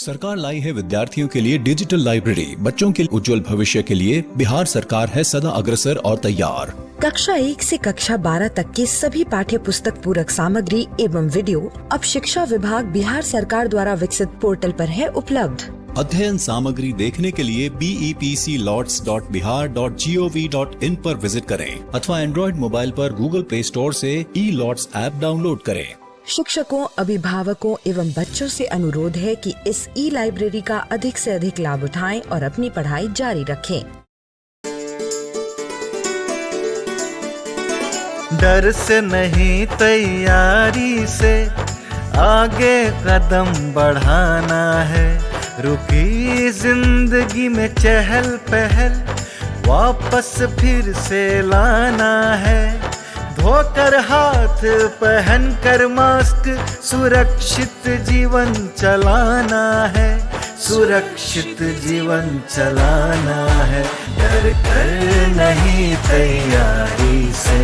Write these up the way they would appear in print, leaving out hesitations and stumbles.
सरकार लाई है विद्यार्थियों के लिए डिजिटल लाइब्रेरी। बच्चों के उज्जवल भविष्य के लिए बिहार सरकार है सदा अग्रसर और तैयार। कक्षा 1 से कक्षा 12 तक की सभी पाठ्य पुस्तक पूरक सामग्री एवं वीडियो अब शिक्षा विभाग बिहार सरकार द्वारा विकसित पोर्टल पर है उपलब्ध। अध्ययन सामग्री देखने के लिए BEPCLOTS.bihar.gov.in पर विजिट करें अथवा एंड्रॉइड मोबाइल पर गूगल प्ले स्टोर से E-LOTS ऐप डाउनलोड करें। शिक्षकों, अभिभावकों एवं बच्चों से अनुरोध है कि इस लाइब्रेरी का अधिक से अधिक लाभ उठाएं और अपनी पढ़ाई जारी रखें। डर से नहीं तैयारी से आगे कदम बढ़ाना है। रुकी जिंदगी में चहल पहल वापस फिर से लाना है। धोकर हाथ पहन कर मास्क सुरक्षित जीवन चलाना है। सुरक्षित जीवन चलाना है। डर कर नहीं तैयारी से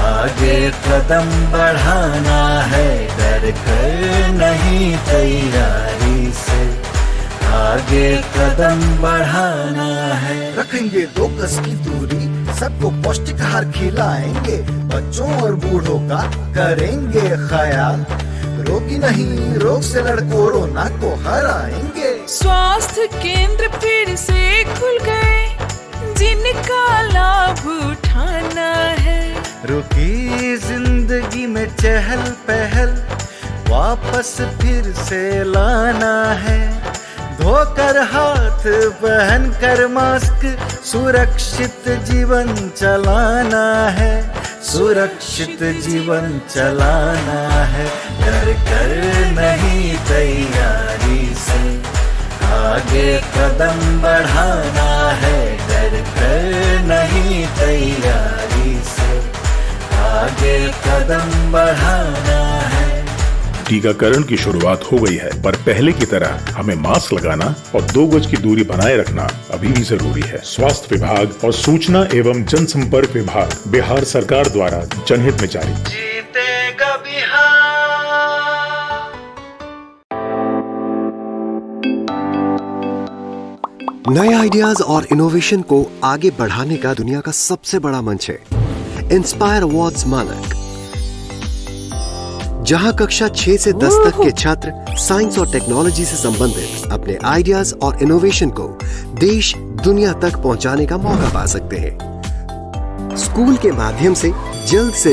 आगे कदम बढ़ाना है। डर कर नहीं तैयारी से आगे कदम बढ़ाना है। रखेंगे 2 गज की दूरी, सबको पौष्टिक आहार खिलाएंगे, बच्चों और बूढ़ों का करेंगे ख्याल। रोगी नहीं, रोग से लड़ कोरोना को हराएंगे। स्वास्थ्य केंद्र फिर से खुल गए, जिनका लाभ उठाना है। रुकी जिंदगी में चहल पहल वापस फिर से लाना है। धोकर हाथ पहन कर मास्क सुरक्षित जीवन चलाना है। सुरक्षित जीवन चलाना है। डर कर नहीं तैयारी से आगे कदम बढ़ाना है। डर कर नहीं तैयारी से आगे कदम बढ़ाना है। टीकाकरण की शुरुआत हो गई है, पर पहले की तरह हमें मास्क लगाना और 2 गज की दूरी बनाए रखना अभी भी जरूरी है। स्वास्थ्य विभाग और सूचना एवं जनसंपर्क विभाग बिहार सरकार द्वारा जनहित में जारी। जीतेगा बिहार। नए आइडियाज और इनोवेशन को आगे बढ़ाने का दुनिया का सबसे बड़ा मंच है इंस्पायर अवार्ड्स मानक, जहां कक्षा 6 से 10 तक के छात्र साइंस और टेक्नोलॉजी से संबंधित अपने आइडियाज और इनोवेशन को देश दुनिया तक पहुंचाने का मौका पा सकते हैं। स्कूल के माध्यम से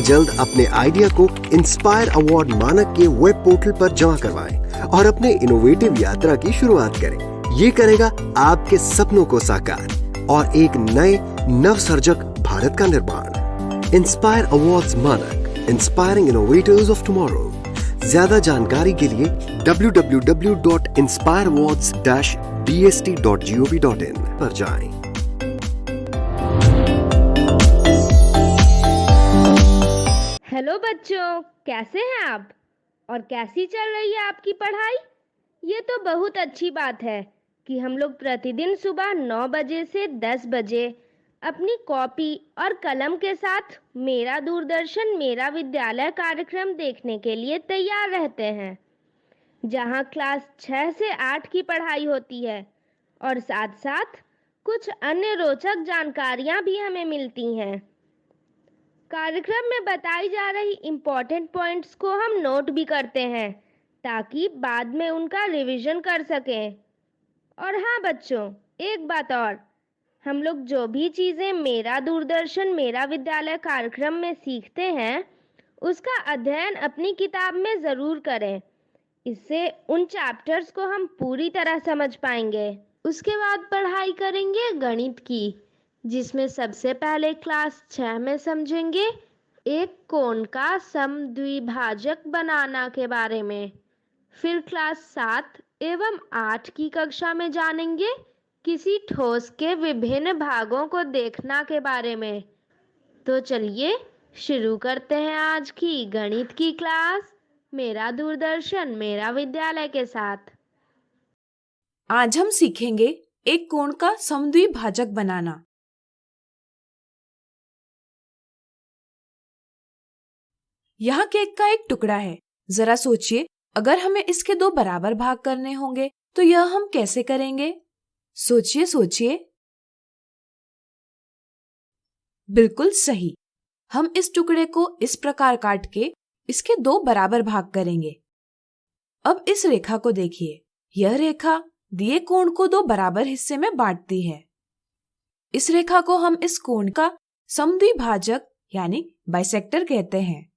जल्द अपने आइडिया को इंस्पायर अवार्ड मानक के वेब पोर्टल पर जमा करवाएं और अपने इनोवेटिव यात्रा की शुरुआत करें। ये करेगा आपके सपनों को साकार और एक नए नवसर्जक भारत का निर्माण। इंस्पायर अवार्ड्स मानक, इंस्पायरिंग इनोवेटर्स ऑफ टुमारो। ज्यादा जानकारी के लिए www.inspireawards-bst.gov.in पर जाएं। हेलो बच्चों, कैसे हैं आप और कैसी चल रही है आपकी पढ़ाई? ये तो बहुत अच्छी बात है कि हम लोग प्रतिदिन सुबह 9 बजे से 10 बजे अपनी कॉपी और कलम के साथ मेरा दूरदर्शन मेरा विद्यालय कार्यक्रम देखने के लिए तैयार रहते हैं, जहां क्लास 6 से 8 की पढ़ाई होती है और साथ साथ कुछ अन्य रोचक जानकारियां भी हमें मिलती हैं। कार्यक्रम में बताई जा रही इम्पोर्टेंट पॉइंट्स को हम नोट भी करते हैं ताकि बाद में उनका रिवीजन कर सकें। और हाँ बच्चों, एक बात और, हम लोग जो भी चीज़ें मेरा दूरदर्शन मेरा विद्यालय कार्यक्रम में सीखते हैं उसका अध्ययन अपनी किताब में ज़रूर करें। इससे उन चैप्टर्स को हम पूरी तरह समझ पाएंगे। उसके बाद पढ़ाई करेंगे गणित की, जिसमें सबसे पहले क्लास 6 में समझेंगे एक कोण का समद्विभाजक बनाना के बारे में। फिर क्लास 7 एवं 8 की कक्षा में जानेंगे किसी ठोस के विभिन्न भागों को देखना के बारे में। तो चलिए शुरू करते हैं आज की गणित की क्लास मेरा दूरदर्शन मेरा विद्यालय के साथ। आज हम सीखेंगे एक कोण का समद्विभाजक बनाना। यहाँ केक का एक टुकड़ा है। जरा सोचिए, अगर हमें इसके 2 बराबर भाग करने होंगे तो यह हम कैसे करेंगे? सोचिए सोचिए। बिल्कुल सही। हम इस टुकड़े को इस प्रकार काट के इसके 2 बराबर भाग करेंगे। अब इस रेखा को देखिए। यह रेखा दिए कोण को 2 बराबर हिस्से में बांटती है। इस रेखा को हम इस कोण का समद्विभाजक यानी बाइसेक्टर कहते हैं।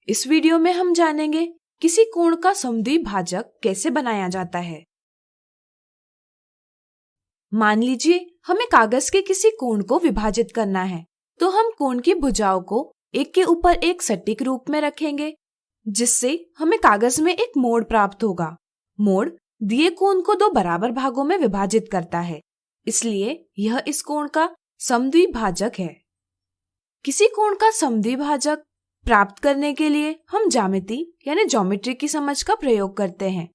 इस वीडियो में हम जानेंगे किसी कोण का समद्विभाजक कैसे बनाया जाता है। मान लीजिए हमें कागज के किसी कोण को विभाजित करना है, तो हम कोण की भुजाओं को एक के ऊपर एक सटीक रूप में रखेंगे, जिससे हमें कागज में एक मोड़ प्राप्त होगा। मोड़ दिए कोण को 2 बराबर भागों में विभाजित करता है, इसलिए यह इस कोण का समद्विभाजक है। किसी कोण का समद्विभाजक प्राप्त करने के लिए हम ज्यामिति यानी ज्योमेट्री की समझ का प्रयोग करते हैं।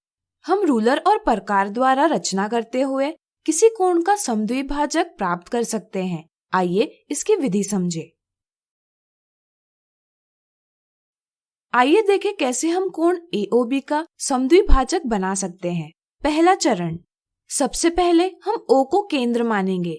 हम रूलर और प्रकार द्वारा रचना करते हुए किसी कोण का समद्विभाजक प्राप्त कर सकते हैं। आइए इसकी विधि समझें। आइए देखें कैसे हम कोण AOB का समद्विभाजक बना सकते हैं। पहला चरण, सबसे पहले हम O को केंद्र मानेंगे।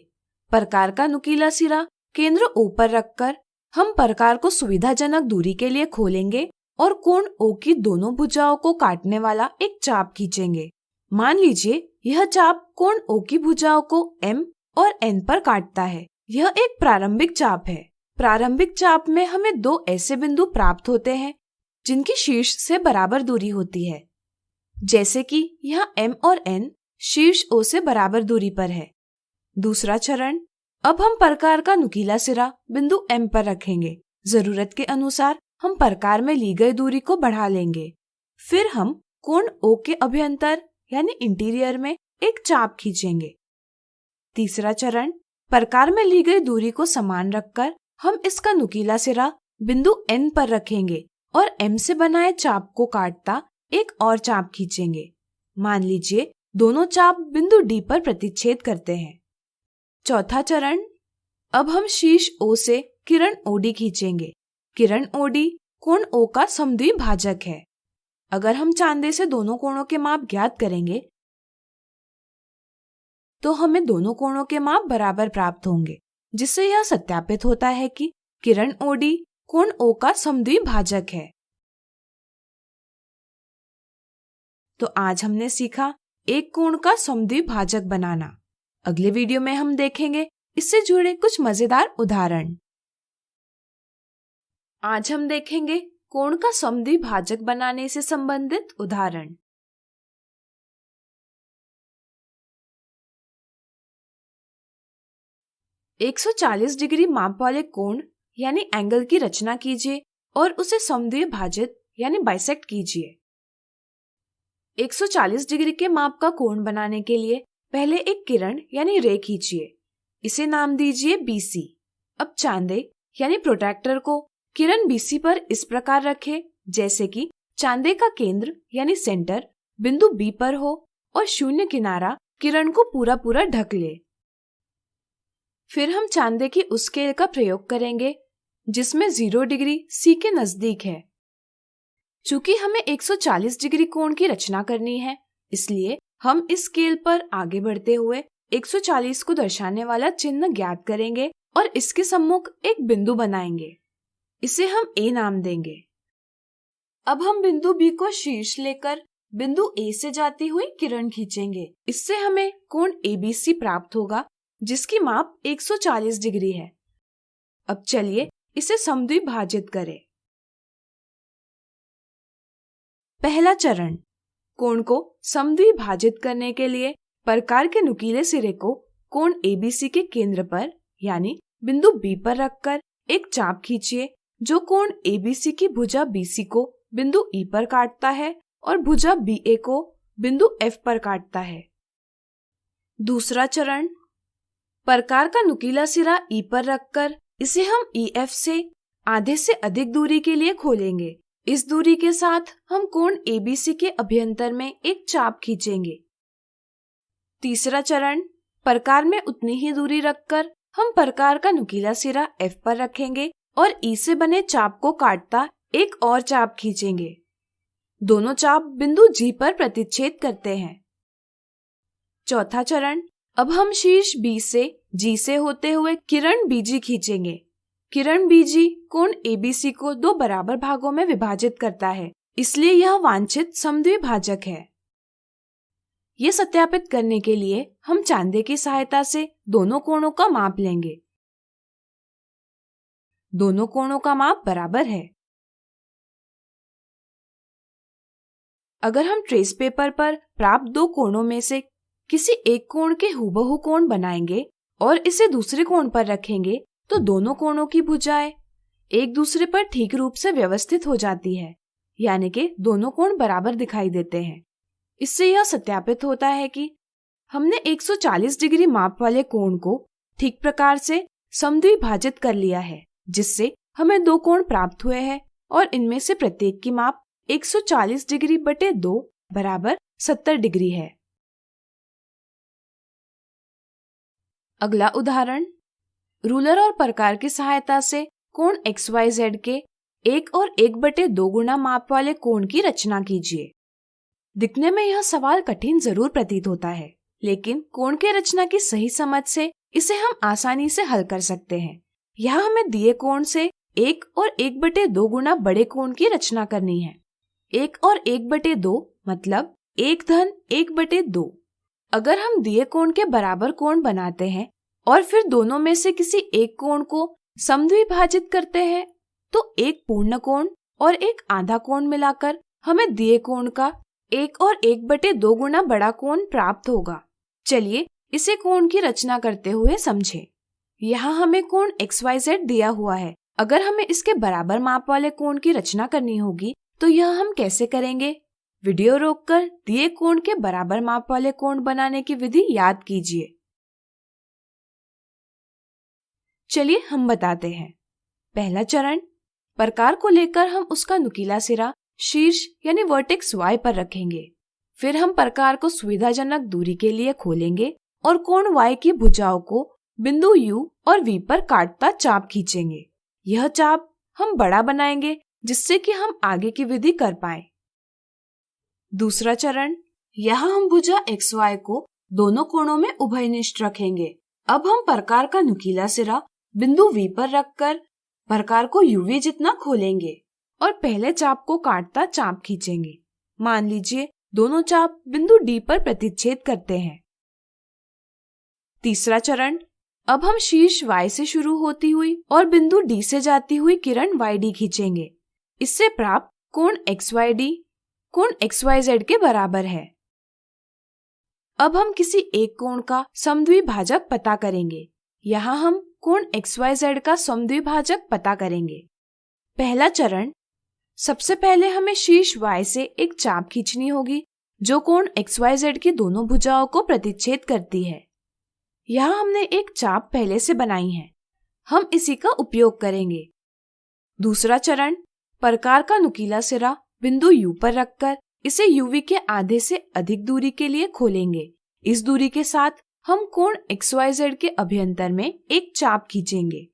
प्रकार का नुकीला सिरा केंद्र O पर रखकर हम प्रकार को सुविधाजनक दूरी के लिए खोलेंगे और कोण O की दोनों भुजाओं को काटने वाला एक चाप खींचेंगे। मान लीजिए यह चाप कोण O की भुजाओं को M और N पर काटता है। यह एक प्रारंभिक चाप है। प्रारंभिक चाप में हमें 2 ऐसे बिंदु प्राप्त होते हैं जिनकी शीर्ष से बराबर दूरी होती है, जैसे कि यहाँ M और N शीर्ष O से बराबर दूरी पर है। दूसरा चरण, अब हम प्रकार का नुकीला सिरा बिंदु M पर रखेंगे। जरूरत के अनुसार हम प्रकार में ली गई दूरी को बढ़ा लेंगे। फिर हम कोण O के अभ्यंतर यानी इंटीरियर में एक चाप खींचेंगे। तीसरा चरण, प्रकार में ली गई दूरी को समान रखकर हम इसका नुकीला सिरा बिंदु N पर रखेंगे और M से बनाए चाप को काटता एक और चाप खींचेंगे। मान लीजिए दोनों चाप बिंदु D पर प्रतिच्छेद करते हैं। चौथा चरण, अब हम शीर्ष O से किरण OD खींचेंगे। किरण OD कोण O का समद्विभाजक है। अगर हम चांदे से दोनों कोणों के माप ज्ञात करेंगे तो हमें दोनों कोणों के माप बराबर प्राप्त होंगे, जिससे यह सत्यापित होता है कि किरण OD कोण O का समद्विभाजक है। तो आज हमने सीखा एक कोण का समद्विभाजक बनाना। अगले वीडियो में हम देखेंगे इससे जुड़े कुछ मजेदार उदाहरण। आज हम देखेंगे कोण का समद्विभाजक बनाने से संबंधित उदाहरण। एक 140 डिग्री माप वाले कोण यानी एंगल की रचना कीजिए और उसे समद्विभाजित यानी बाइसेक्ट कीजिए। 140 डिग्री के माप का कोण बनाने के लिए पहले एक किरण यानी रे खींचिए। इसे नाम दीजिए BC। अब चांदे यानी प्रोट्रैक्टर को किरण BC पर इस प्रकार रखें जैसे कि चांदे का केंद्र यानी सेंटर बिंदु B पर हो और शून्य किनारा किरण को पूरा ढक ले। फिर हम चांदे की उस स्केल का प्रयोग करेंगे जिसमें 0 डिग्री C के नजदीक है। चूंकि हमें 140 डिग्री कोण की रचना करनी है, इसलिए हम इस स्केल पर आगे बढ़ते हुए 140 को दर्शाने वाला चिन्ह ज्ञात करेंगे और इसके सम्मुख एक बिंदु बनाएंगे। इसे हम A नाम देंगे। अब हम बिंदु B को शीर्ष लेकर बिंदु A से जाती हुई किरण खींचेंगे। इससे हमें कोण ABC प्राप्त होगा जिसकी माप 140 डिग्री है। अब चलिए इसे समद्विभाजित करें। पहला चरण, कोण को समद्विभाजित करने के लिए प्रकार के नुकीले सिरे को कोण ABC के केंद्र पर यानी बिंदु B पर रखकर एक चाप खींचिए जो कोण ABC की भुजा BC को बिंदु E पर काटता है और भुजा BA को बिंदु F पर काटता है। दूसरा चरण, प्रकार का नुकीला सिरा E पर रखकर इसे हम EF से आधे से अधिक दूरी के लिए खोलेंगे। इस दूरी के साथ हम कोण ABC के अभ्यंतर में एक चाप खींचेंगे। तीसरा चरण, प्रकार में उतनी ही दूरी रखकर हम प्रकार का नुकीला सिरा F पर रखेंगे और E से बने चाप को काटता एक और चाप खींचेंगे। दोनों चाप बिंदु G पर प्रतिच्छेद करते हैं। चौथा चरण, अब हम शीर्ष बी से जी से होते हुए किरण बीजी खींचेंगे। किरण बीजी कोण एबीसी को 2 बराबर भागों में विभाजित करता है, इसलिए यह वांछित समद्विभाजक है। ये सत्यापित करने के लिए हम चांदे की सहायता से दोनों कोणों का माप लेंगे। दोनों कोणों का माप बराबर है। अगर हम ट्रेस पेपर पर प्राप्त 2 कोणों में से किसी एक कोण के हूबहू कोण बनाएंगे और इसे दूसरे कोण पर रखेंगे तो दोनों कोणों की भुजाएं एक दूसरे पर ठीक रूप से व्यवस्थित हो जाती है, यानी कि दोनों कोण बराबर दिखाई देते हैं। इससे यह सत्यापित होता है कि हमने 140 डिग्री माप वाले कोण को ठीक प्रकार से समद्विभाजित कर लिया है, जिससे हमें 2 कोण प्राप्त हुए हैं और इनमें से प्रत्येक की माप 140 डिग्री बटे 2 बराबर 70 डिग्री है। अगला उदाहरण, रूलर और प्रकार की सहायता से कोण XYZ के 1 और 1 बटे 2 गुना माप वाले कोण की रचना कीजिए। दिखने में यह सवाल कठिन जरूर प्रतीत होता है, लेकिन कोण के रचना की सही समझ से इसे हम आसानी से हल कर सकते हैं। यहाँ हमें दिए कोण से 1 और 1 बटे 2 गुना बड़े कोण की रचना करनी है। 1 और 1 बटे 2 मतलब 1 धन 1 बटे 2। अगर हम दिए कोण के बराबर कोण बनाते हैं और फिर दोनों में से किसी एक कोण को समद्विभाजित करते हैं तो एक पूर्ण कोण और एक आधा कोण मिलाकर हमें दिए कोण का 1 और 1 बटे 2 गुना बड़ा कोण प्राप्त होगा। चलिए इसे कोण की रचना करते हुए समझें। यहाँ हमें कोण XYZ दिया हुआ है। अगर हमें इसके बराबर माप वाले कोण की रचना करनी होगी तो यह हम कैसे करेंगे? वीडियो रोककर दिए कोण के बराबर माप वाले कोण बनाने की विधि याद कीजिए। चलिए हम बताते हैं। पहला चरण, प्रकार को लेकर हम उसका नुकीला सिरा शीर्ष यानी वर्टेक्स Y पर रखेंगे। फिर हम प्रकार को सुविधाजनक दूरी के लिए खोलेंगे और कोण Y की भुजाओं को बिंदु U और V पर काटता चाप खींचेंगे। यह चाप हम बड़ा बनाएंगे जिससे कि हम आगे की विधि कर पाए। दूसरा चरण, यहाँ हम भुजा XY को दोनों कोणों में उभयनिष्ठ रखेंगे। अब हम प्रकार का नुकीला सिरा बिंदु V पर रखकर प्रकार को UV जितना खोलेंगे और पहले चाप को काटता चाप खींचेंगे। मान लीजिए दोनों चाप बिंदु D पर प्रतिच्छेद करते हैं। तीसरा चरण, अब हम शीर्ष Y से शुरू होती हुई और बिंदु D से जाती हुई किरण YD खींचेंगे। इससे प्राप्त कोण XYD कोण XYZ के बराबर है। अब हम किसी एक कोण का समद्विभाजक पता करेंगे। यहाँ हम कोण XYZ का समद्विभाजक पता करेंगे। पहला चरण, सबसे पहले हमें शीर्ष Y से एक चाप खींचनी होगी जो कोण XYZ की दोनों भुजाओं को प्रतिच्छेद करती है। यहाँ हमने एक चाप पहले से बनाई है, हम इसी का उपयोग करेंगे। दूसरा चरण, प्रकार का नुकीला सिरा बिंदु U पर रखकर इसे UV के आधे से अधिक दूरी के लिए खोलेंगे। इस दूरी के साथ हम कोण XYZ के अभ्यंतर में एक चाप खींचेंगे।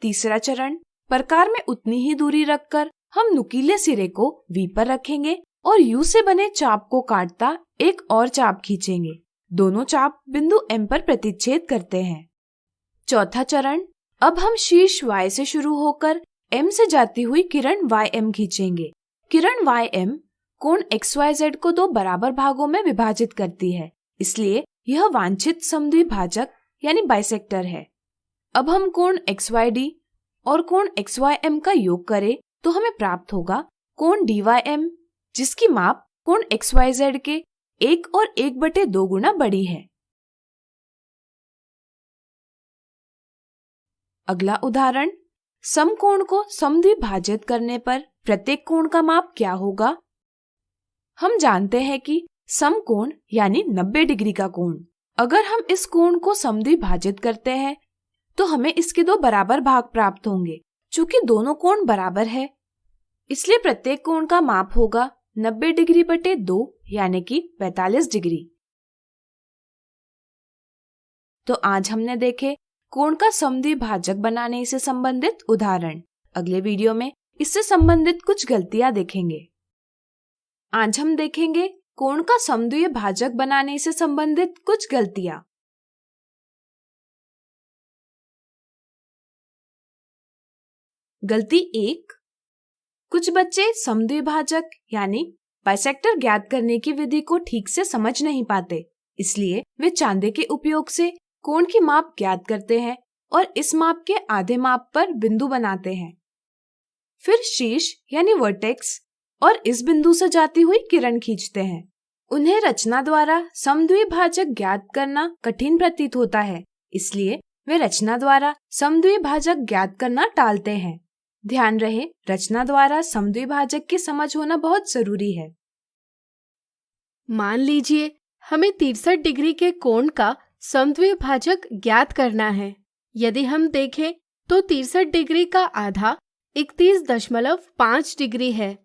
तीसरा चरण, प्रकार में उतनी ही दूरी रखकर हम नुकीले सिरे को V पर रखेंगे और U से बने चाप को काटता एक और चाप खींचेंगे। दोनों चाप बिंदु M पर प्रतिच्छेद करते हैं। चौथा चरण, अब हम शीर्ष Y से शुरू होकर M से जाती हुई किरण YM खींचेंगे। किरण YM कोण XYZ को 2 बराबर भागों में विभाजित करती है, इसलिए यह वांछित समद्विभाजक यानी बाइसेक्टर है। अब हम कोण XYD और कोण XYM का योग करें तो हमें प्राप्त होगा कोण DYM, जिसकी माप कोण XYZ के 1 और 1 बटे 2 गुना बड़ी है। अगला उदाहरण, समकोण को समद्विभाजित करने पर प्रत्येक कोण का माप क्या होगा? हम जानते हैं कि समकोण यानी 90 डिग्री का कोण। अगर हम इस कोण को समद्विभाजित करते हैं तो हमें इसके 2 बराबर भाग प्राप्त होंगे। चूंकि दोनों कोण बराबर है, इसलिए प्रत्येक कोण का माप होगा 90 डिग्री बटे 2 यानी कि 45 डिग्री। तो आज हमने देखे कोण का समद्विभाजक बनाने से संबंधित उदाहरण। अगले वीडियो में इससे संबंधित कुछ गलतियां देखेंगे। आज हम देखेंगे कोण का समद्वितीय भाजक बनाने से संबंधित कुछ गलतियां। गलती 1, कुछ बच्चे समद्वितीय भाजक यानी बाइसेक्टर ज्ञात करने की विधि को ठीक से समझ नहीं पाते, इसलिए वे चांदे के उपयोग से कोण की माप ज्ञात करते हैं और इस माप के आधे माप पर बिंदु बनाते हैं। फिर शीर्ष यानी वर्टेक्स और इस बिंदु से जाती हुई किरण खींचते हैं। उन्हें रचना द्वारा समद्वितीय भाजक ज्ञात करना कठिन प्रतीत होता है, इसलिए वे रचना द्वारा समद्वितीय भाजक ज्ञात करना टालते हैं। ध्यान रहे, रचना द्वारा समद्वितीय भाजक की समझ होना बहुत जरूरी है। मान लीजिए हमें 63 डिग्री के कोण का समद्वितीय भाजक ज्ञात करना है। यदि हम देखें तो 63 डिग्री का आधा 31.5 डिग्री है।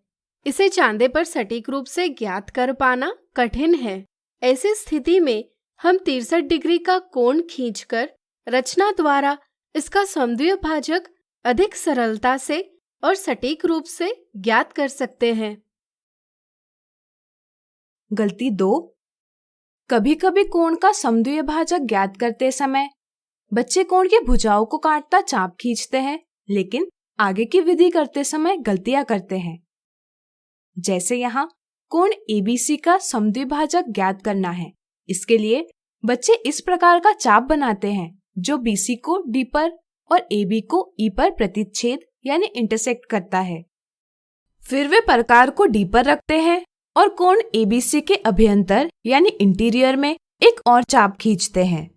इसे चांदे पर सटीक रूप से ज्ञात कर पाना कठिन है। ऐसी स्थिति में हम 63 डिग्री का कोण खींचकर रचना द्वारा इसका समद्वितीय भाजक अधिक सरलता से और सटीक रूप से ज्ञात कर सकते हैं। गलती 2, कभी कभी कोण का समद्वितीय भाजक ज्ञात करते समय बच्चे कोण की भुजाओं को काटता चाप खींचते हैं, लेकिन आगे की विधि करते समय गलतियां करते हैं। जैसे यहाँ कोण ABC का समद्वितीय भाजक ज्ञात करना है। इसके लिए बच्चे इस प्रकार का चाप बनाते हैं जो BC को D पर और AB को E पर प्रतिच्छेद यानी इंटरसेक्ट करता है। फिर वे प्रकार को D पर रखते हैं और कोण ABC के अभ्यंतर यानी इंटीरियर में एक और चाप खींचते हैं।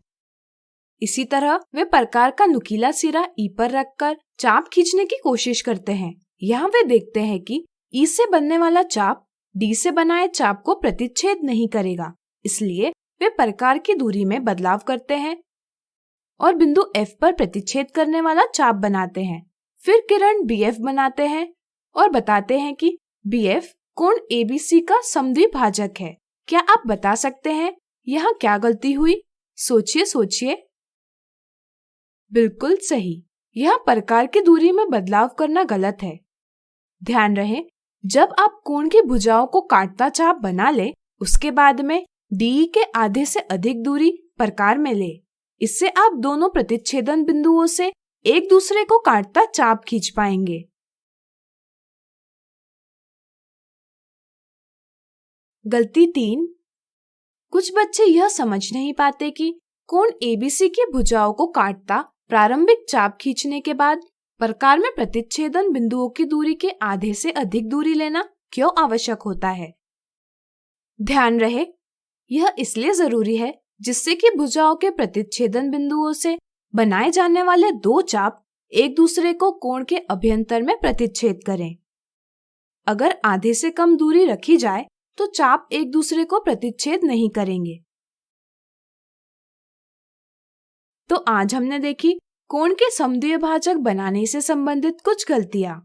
इसी तरह वे प्रकार का नुकीला सिरा E पर रखकर चाप खींचने की कोशिश करते हैं। यहाँ वे देखते हैं कि E से बनने वाला चाप D से बनाए चाप को प्रतिच्छेद नहीं करेगा, इसलिए वे प्रकार की दूरी में बदलाव करते हैं और बिंदु F पर प्रतिच्छेद करने वाला चाप बनाते हैं। फिर किरण BF बनाते हैं और बताते हैं कि BF कोण ABC का समद्वितीय भाजक है। क्या आप बता सकते हैं यहाँ क्या गलती हुई? सोचिए। बिल्कुल सही, यहाँ प्रकार की दूरी में बदलाव करना गलत है। ध्यान रहे, जब आप कोण की भुजाओं को काटता चाप बना ले, उसके बाद में DE के आधे से अधिक दूरी प्रकार में ले। इससे आप दोनों प्रतिच्छेदन बिंदुओं से एक दूसरे को काटता चाप खींच पाएंगे। गलती 3, कुछ बच्चे यह समझ नहीं पाते कि कोण ABC की भुजाओं को काटता प्रारंभिक चाप खींचने के बाद प्रकार में प्रतिच्छेदन बिंदुओं की दूरी के आधे से अधिक दूरी लेना क्यों आवश्यक होता है। ध्यान रहे, यह इसलिए जरूरी है जिससे कि भुजाओं के प्रतिच्छेदन बिंदुओं से बनाए जाने वाले दो चाप एक दूसरे को कोण के अभ्यंतर में प्रतिच्छेद करें। अगर आधे से कम दूरी रखी जाए तो चाप एक दूसरे को प्रतिच्छेद नहीं करेंगे। तो आज हमने देखी कोण के समद्वितीय भाजक बनाने से संबंधित कुछ गलतियां।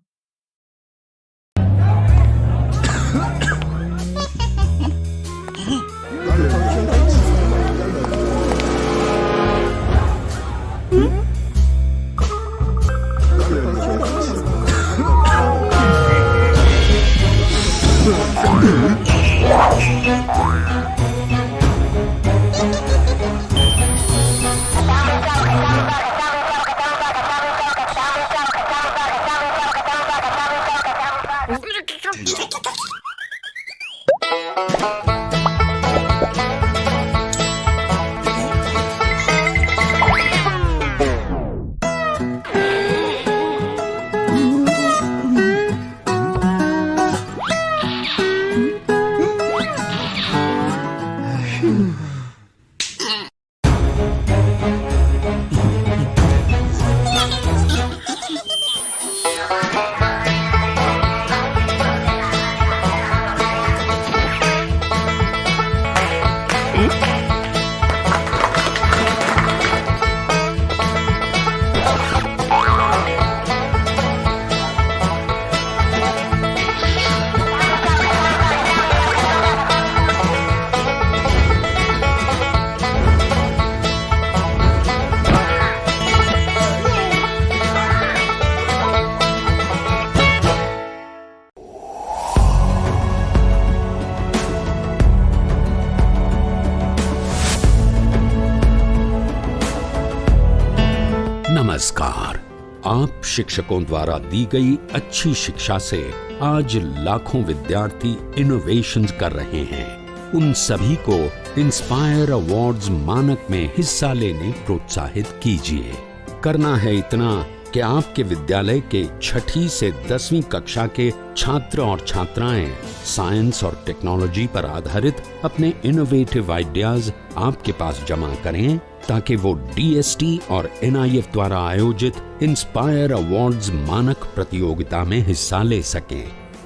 नमस्कार। आप शिक्षकों द्वारा दी गई अच्छी शिक्षा से आज लाखों विद्यार्थी इनोवेशंस कर रहे हैं। उन सभी को इंस्पायर अवार्ड्स मानक में हिस्सा लेने प्रोत्साहित कीजिए। करना है इतना कि आपके विद्यालय के 6ठी से 10वीं कक्षा के छात्र और छात्राएं साइंस और टेक्नोलॉजी पर आधारित अपने इनोवेटिव आइडियाज आपके पास जमा करें, ताकि वो DST और NIF द्वारा आयोजित इंस्पायर अवार्ड्स मानक प्रतियोगिता में हिस्सा ले सकें।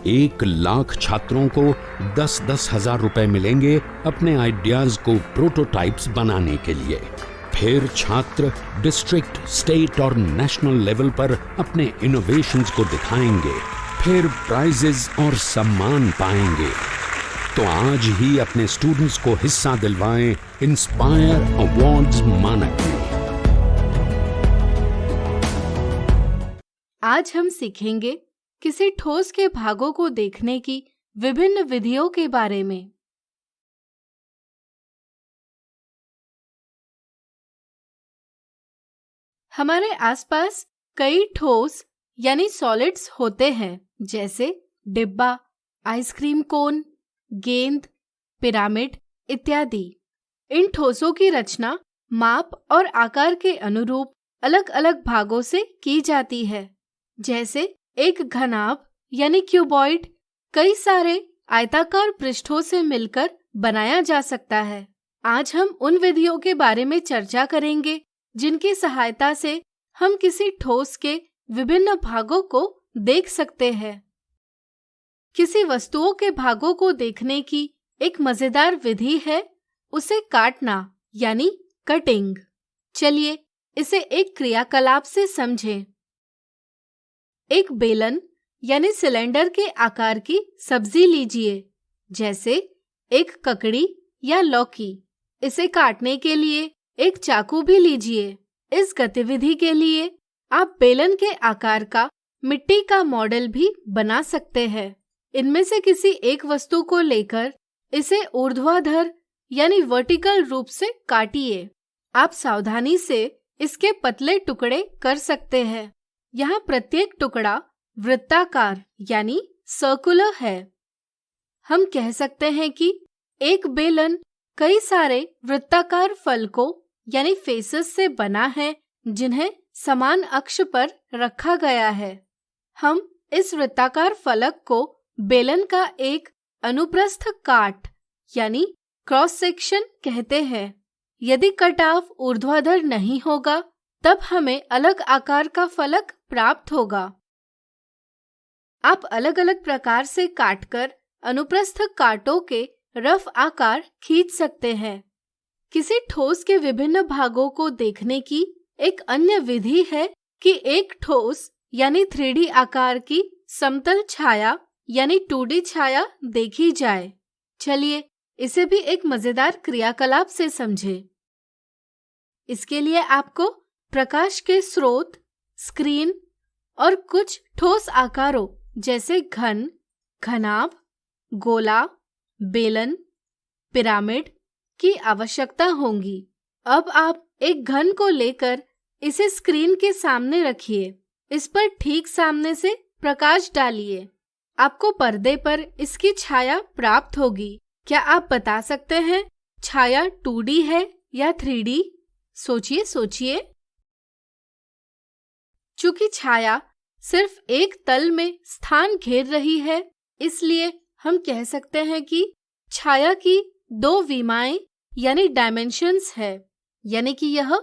1 लाख छात्रों को 10-10 हजार रुपए मिलेंगे अपने आइडियाज को प्रोटोटाइप्स बनाने के लिए। फिर छात्र डिस्ट्रिक्ट, स्टेट और नेशनल लेवल पर अपने इनोवेशंस को दिखाएंगे। फिर प्राइजेस और सम्मान पाएंगे। तो आज ही अपने स्टूडेंट्स को हिस्सा दिलवाएं इंस्पायर अवार्ड्स मानक में। आज हम सीखेंगे किसी ठोस के भागों को देखने की विभिन्न विधियों के बारे में। हमारे आसपास कई ठोस यानी सॉलिड्स होते हैं, जैसे डिब्बा, आइसक्रीम कोन, गेंद, पिरामिड इत्यादि। इन ठोसों की रचना माप और आकार के अनुरूप अलग अलग भागों से की जाती है। जैसे एक घनाभ यानी क्यूबॉइड कई सारे आयताकार पृष्ठों से मिलकर बनाया जा सकता है। आज हम उन विधियों के बारे में चर्चा करेंगे जिनकी सहायता से हम किसी ठोस के विभिन्न भागों को देख सकते हैं। किसी वस्तुओं के भागों को देखने की एक मजेदार विधि है उसे काटना यानी कटिंग। चलिए इसे एक क्रियाकलाप से समझें। एक बेलन यानी सिलेंडर के आकार की सब्जी लीजिए, जैसे एक ककड़ी या लौकी। इसे काटने के लिए एक चाकू भी लीजिए। इस गतिविधि के लिए आप बेलन के आकार का मिट्टी का मॉडल भी बना सकते हैं। इनमें से किसी एक वस्तु को लेकर इसे ऊर्ध्वाधर यानी वर्टिकल रूप से काटिए। आप सावधानी से इसके पतले टुकड़े कर सकते हैं। यहाँ प्रत्येक टुकड़ा वृत्ताकार यानी सर्कुलर है। हम कह सकते हैं कि एक बेलन कई सारे वृत्ताकार फलकों यानी फेसेस से बना है, जिन्हें समान अक्ष पर रखा गया है। हम इस वृत्ताकार फलक को बेलन का एक अनुप्रस्थ काट यानी क्रॉस सेक्शन कहते हैं। यदि कटाव ऊर्ध्वाधर नहीं होगा तब हमें अलग आकार का फलक प्राप्त होगा। आप अलग अलग प्रकार से काटकर अनुप्रस्थ काटों के रफ आकार खींच सकते हैं। किसी ठोस के विभिन्न भागों को देखने की एक अन्य विधि है कि एक ठोस यानी 3D आकार की समतल छाया यानी 2D छाया देखी जाए। चलिए इसे भी एक मजेदार क्रियाकलाप से समझें। इसके लिए आपको प्रकाश के स्रोत, स्क्रीन और कुछ ठोस आकारों जैसे घन, घनाभ, गोला, बेलन, पिरामिड की आवश्यकता होगी। अब आप एक घन को लेकर इसे स्क्रीन के सामने रखिए। इस पर ठीक सामने से प्रकाश डालिए। आपको पर्दे पर इसकी छाया प्राप्त होगी। क्या आप बता सकते हैं छाया 2D है या 3D? सोचिए सोचिए। चूंकि छाया सिर्फ एक तल में स्थान घेर रही है, इसलिए हम कह सकते हैं कि छाया की 2 विमाएं यानी डायमेंशंस है, यानी कि यह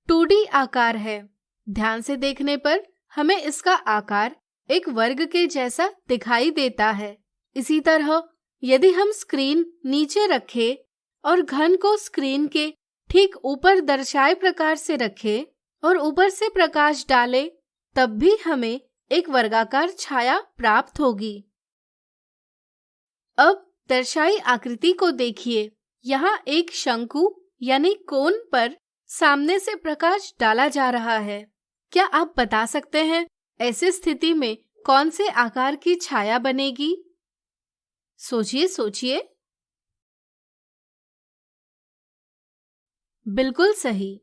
2D आकार है। ध्यान से देखने पर हमें इसका आकार एक वर्ग के जैसा दिखाई देता है। इसी तरह यदि हम स्क्रीन नीचे रखें और घन को स्क्रीन के ठीक ऊपर दर्शाए प्रकार से रखें और ऊपर से प्रकाश डालें, तब भी हमें एक वर्गाकार छाया प्राप्त होगी। अब दर्शाई आकृति को देखिए। यहाँ एक शंकु यानी कोन पर सामने से प्रकाश डाला जा रहा है। क्या आप बता सकते हैं ऐसी स्थिति में कौन से आकार की छाया बनेगी? सोचिए सोचिए। बिल्कुल सही।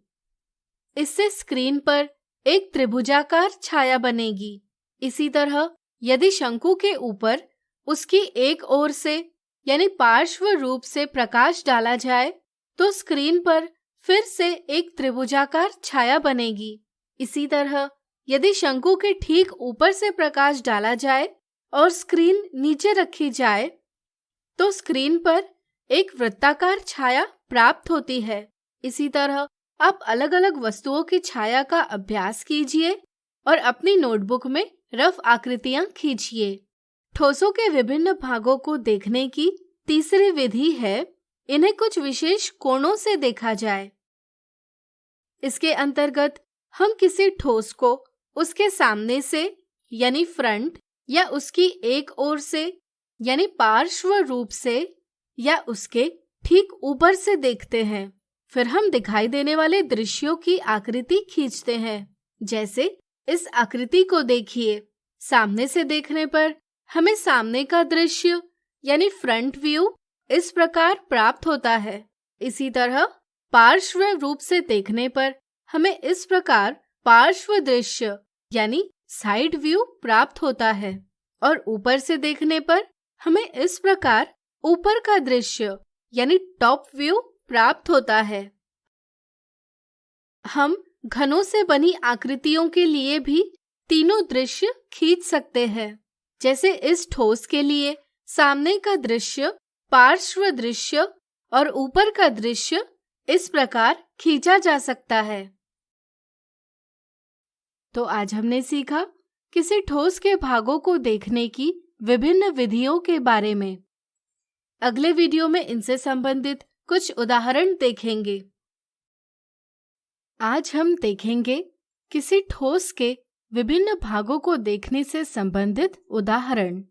इससे स्क्रीन पर एक त्रिभुजाकार छाया बनेगी। इसी तरह यदि शंकु के ऊपर उसकी एक ओर से यानी पार्श्व रूप से प्रकाश डाला जाए तो स्क्रीन पर फिर से एक त्रिभुजाकार छाया बनेगी। इसी तरह यदि शंकु के ठीक ऊपर से प्रकाश डाला जाए और स्क्रीन नीचे रखी जाए तो स्क्रीन पर एक वृत्ताकार छाया प्राप्त होती है। इसी तरह आप अलग अलग वस्तुओं की छाया का अभ्यास कीजिए और अपनी नोटबुक में रफ आकृतियां खींचिए। ठोसों के विभिन्न भागों को देखने की तीसरी विधि है इन्हें कुछ विशेष कोणों से देखा जाए। इसके अंतर्गत हम किसी ठोस को उसके सामने से यानी फ्रंट या उसकी एक ओर से यानी पार्श्व रूप से या उसके ठीक ऊपर से देखते हैं। फिर हम दिखाई देने वाले दृश्यों की आकृति खींचते हैं। जैसे इस आकृति को देखिए। सामने से देखने पर हमें सामने का दृश्य यानी फ्रंट व्यू इस प्रकार प्राप्त होता है। इसी तरह पार्श्व रूप से देखने पर हमें इस प्रकार पार्श्व दृश्य यानी साइड व्यू प्राप्त होता है और ऊपर से देखने पर हमें इस प्रकार ऊपर का दृश्य यानी टॉप व्यू प्राप्त होता है। हम घनों से बनी आकृतियों के लिए भी तीनों दृश्य खींच सकते हैं। जैसे इस ठोस के लिए सामने का दृश्य, पार्श्व दृश्य और ऊपर का दृश्य इस प्रकार खींचा जा सकता है। तो आज हमने सीखा किसी ठोस के भागों को देखने की विभिन्न विधियों के बारे में। अगले वीडियो में इनसे संबंधित कुछ उदाहरण देखेंगे। आज हम देखेंगे किसी ठोस के विभिन्न भागों को देखने से संबंधित उदाहरण।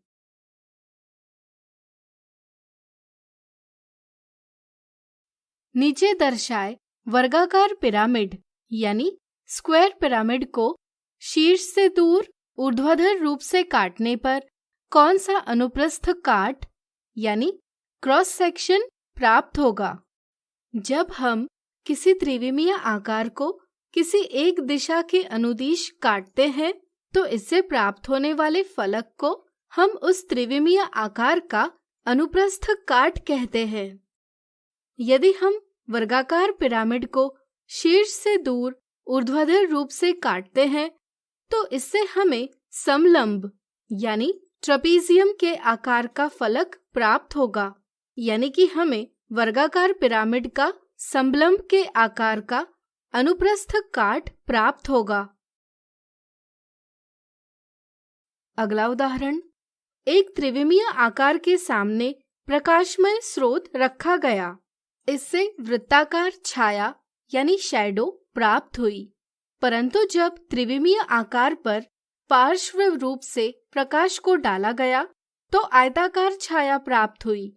नीचे दर्शाए वर्गाकार पिरामिड यानी स्क्वायर पिरामिड को शीर्ष से दूर ऊर्ध्वाधर रूप से काटने पर कौन सा अनुप्रस्थ काट यानी क्रॉस सेक्शन प्राप्त होगा? जब हम किसी त्रिविमीय आकार को किसी एक दिशा के अनुदिश काटते हैं तो इससे प्राप्त होने वाले फलक को हम उस त्रिविमीय आकार का अनुप्रस्थ काट कहते हैं। यदि हम वर्गाकार पिरामिड को शीर्ष से दूर ऊर्ध्वाधर रूप से काटते हैं तो इससे हमें समलंब यानी ट्रेपीजियम के आकार का फलक प्राप्त होगा, यानी कि हमें वर्गाकार पिरामिड का समलंब के आकार का अनुप्रस्थ काट प्राप्त होगा। अगला उदाहरण, एक त्रिविमीय आकार के सामने प्रकाशमय स्रोत रखा गया। इससे वृत्ताकार छाया यानी शैडो प्राप्त हुई, परंतु जब त्रिविमीय आकार पर पार्श्व रूप से प्रकाश को डाला गया तो आयताकार छाया प्राप्त हुई।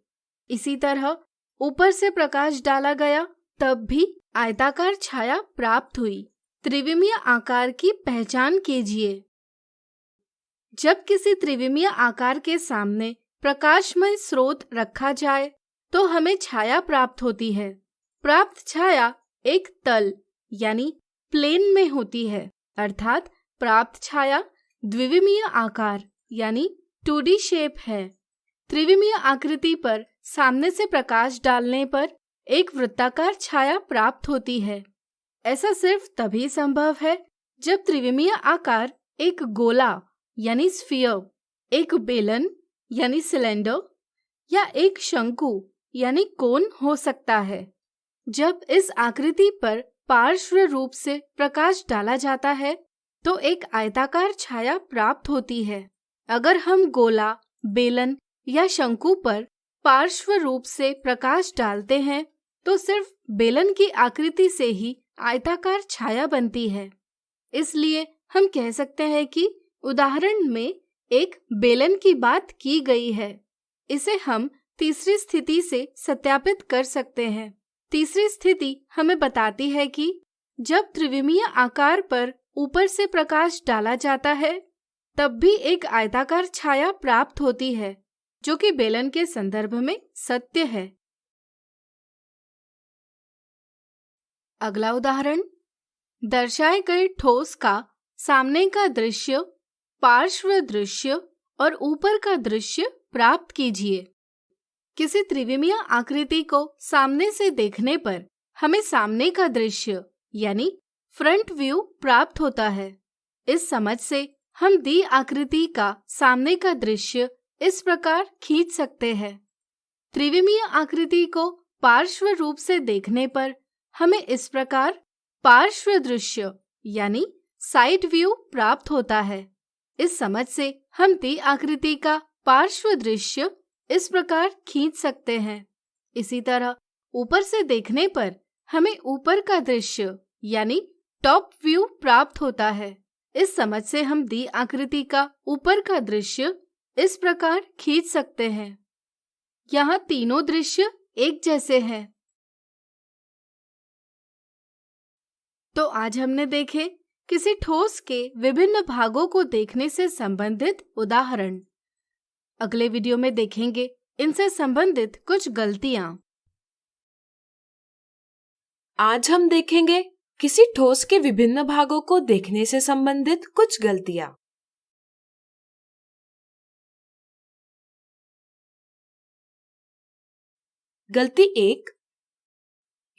इसी तरह ऊपर से प्रकाश डाला गया तब भी आयताकार छाया प्राप्त हुई। त्रिविमीय आकार की पहचान कीजिए। जब किसी त्रिविमीय आकार के सामने प्रकाशमय स्रोत रखा जाए तो हमें छाया प्राप्त होती है। प्राप्त छाया एक तल यानी प्लेन में होती है, अर्थात प्राप्त छाया द्विविमीय आकार यानी 2D शेप है। त्रिविमीय आकृति पर सामने से प्रकाश डालने पर एक वृत्ताकार छाया प्राप्त होती है। ऐसा सिर्फ तभी संभव है जब त्रिविमीय आकार एक गोला यानी स्फीयर, एक बेलन यानी सिलेंडर या एक शंकु यानी कोन हो सकता है। जब इस आकृति पर पार्श्व रूप से प्रकाश डाला जाता है तो एक आयताकार छाया प्राप्त होती है। अगर हम गोला, बेलन या शंकु पर पार्श्व रूप से प्रकाश डालते हैं तो सिर्फ बेलन की आकृति से ही आयताकार छाया बनती है। इसलिए हम कह सकते हैं कि उदाहरण में एक बेलन की बात की गई है। इसे हम तीसरी स्थिति से सत्यापित कर सकते हैं। तीसरी स्थिति हमें बताती है कि जब त्रिविमीय आकार पर ऊपर से प्रकाश डाला जाता है तब भी एक आयताकार छाया प्राप्त होती है, जो कि बेलन के संदर्भ में सत्य है। अगला उदाहरण, दर्शाए गए ठोस का सामने का दृश्य, पार्श्व दृश्य और ऊपर का दृश्य प्राप्त कीजिए। किसी त्रिविमीय आकृति को सामने से देखने पर हमें सामने का दृश्य यानी फ्रंट व्यू प्राप्त होता है। इस समझ से हम दी आकृति का सामने का दृश्य इस प्रकार खींच सकते हैं। त्रिविमीय आकृति को पार्श्व रूप से देखने पर हमें इस प्रकार पार्श्व दृश्य यानी साइड व्यू प्राप्त होता है। इस समझ से हम दी आकृति का पार्श्व दृश्य इस प्रकार खींच सकते हैं। इसी तरह ऊपर से देखने पर हमें ऊपर का दृश्य यानी टॉप व्यू प्राप्त होता है। इस समझ से हम दी आकृति का ऊपर का दृश्य इस प्रकार खींच सकते हैं। यहाँ तीनों दृश्य एक जैसे हैं। तो आज हमने देखे किसी ठोस के विभिन्न भागों को देखने से संबंधित उदाहरण। अगले वीडियो में देखेंगे इनसे संबंधित कुछ गलतियां। आज हम देखेंगे किसी ठोस के विभिन्न भागों को देखने से संबंधित कुछ गलतियां। गलती 1,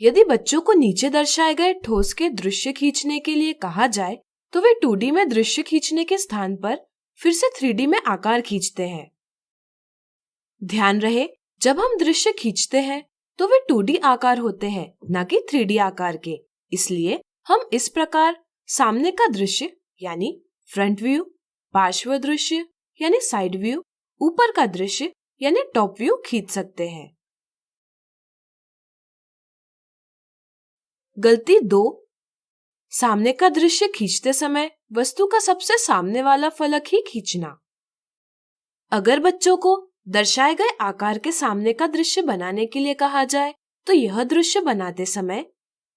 यदि बच्चों को नीचे दर्शाए गए ठोस के दृश्य खींचने के लिए कहा जाए तो वे 2D में दृश्य खींचने के स्थान पर फिर से 3D में आकार खींचते हैं। ध्यान रहे, जब हम दृश्य खींचते हैं तो वे 2D आकार होते हैं, न कि 3D आकार के। इसलिए हम इस प्रकार सामने का दृश्य यानी फ्रंट व्यू, पार्श्व दृश्य यानी साइड व्यू, ऊपर का दृश्य यानी टॉप व्यू खींच सकते हैं। गलती 2, सामने का दृश्य खींचते समय वस्तु का सबसे सामने वाला फलक ही खींचना। अगर बच्चों को दर्शाए गए आकार के सामने का दृश्य बनाने के लिए कहा जाए तो यह दृश्य बनाते समय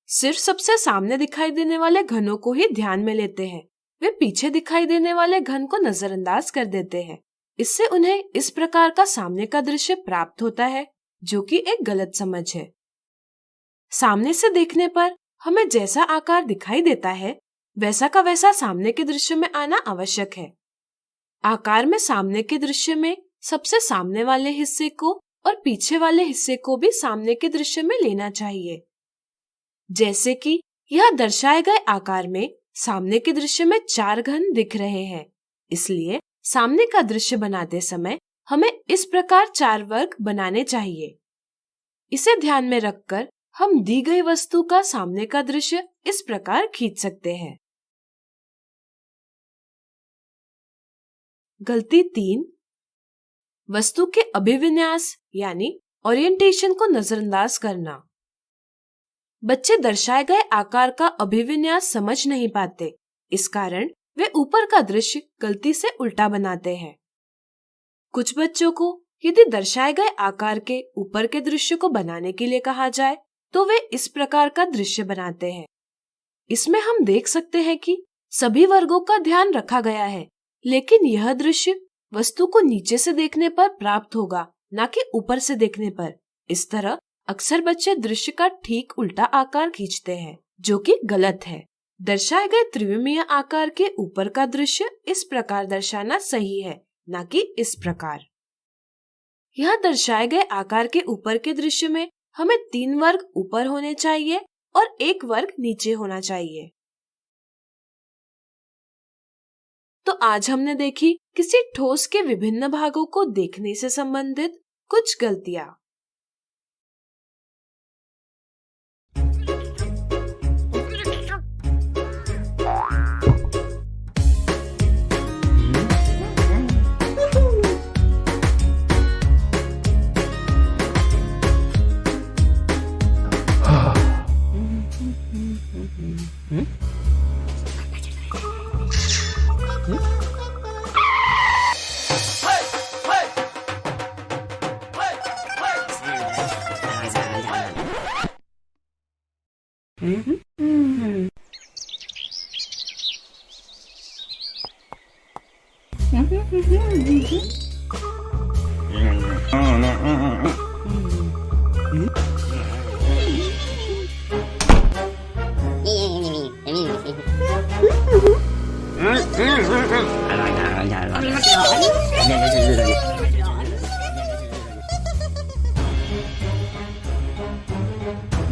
सिर्फ सबसे सामने दिखाई देने वाले घनों को ही ध्यान में लेते हैं। वे पीछे दिखाई देने वाले घन को नजरअंदाज कर देते हैं। इससे उन्हें इस प्रकार का सामने का दृश्य प्राप्त होता है, जो कि एक गलत समझ है। सामने से देखने पर हमें जैसा आकार दिखाई देता है वैसा का वैसा सामने के दृश्य में आना आवश्यक है। आकार में सामने के दृश्य में सबसे सामने वाले हिस्से को और पीछे वाले हिस्से को भी सामने के दृश्य में लेना चाहिए। जैसे कि यह दर्शाए गए आकार में सामने के दृश्य में 4 घन दिख रहे हैं, इसलिए सामने का दृश्य बनाते समय हमें इस प्रकार 4 वर्ग बनाने चाहिए। इसे ध्यान में रखकर हम दी गई वस्तु का सामने का दृश्य इस प्रकार खींच सकते हैं। गलती 3, वस्तु के अभिविन्यास यानी ओरिएंटेशन को नजरअंदाज करना। बच्चे दर्शाए गए आकार का अभिविन्यास समझ नहीं पाते, इस कारण वे ऊपर का दृश्य गलती से उल्टा बनाते हैं। कुछ बच्चों को यदि दर्शाए गए आकार के ऊपर के दृश्य को बनाने के लिए कहा जाए तो वे इस प्रकार का दृश्य बनाते हैं। इसमें हम देख सकते हैं कि सभी वर्गों का ध्यान रखा गया है, लेकिन यह दृश्य वस्तु को नीचे से देखने पर प्राप्त होगा, न कि ऊपर से देखने पर। इस तरह अक्सर बच्चे दृश्य का ठीक उल्टा आकार खींचते हैं, जो कि गलत है। दर्शाए गए त्रिविमीय आकार के ऊपर का दृश्य इस प्रकार दर्शाना सही है, न कि इस प्रकार। यह दर्शाए गए आकार के ऊपर के दृश्य में हमें 3 वर्ग ऊपर होने चाहिए और 1 वर्ग नीचे होना चाहिए। तो आज हमने देखी किसी ठोस के विभिन्न भागों को देखने से संबंधित कुछ गलतियां।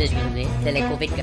Biscuit, c'est les COVID que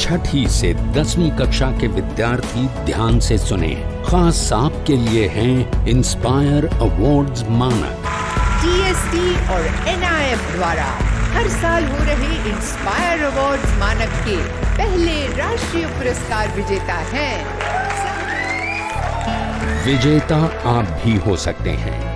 छठी से 10वीं कक्षा के विद्यार्थी ध्यान से सुने। खास आपके लिए हैं इंस्पायर अवार्ड्स मानक। TST और NIF द्वारा हर साल हो रहे इंस्पायर अवार्ड्स मानक के पहले राष्ट्रीय पुरस्कार विजेता हैं। विजेता आप भी हो सकते हैं।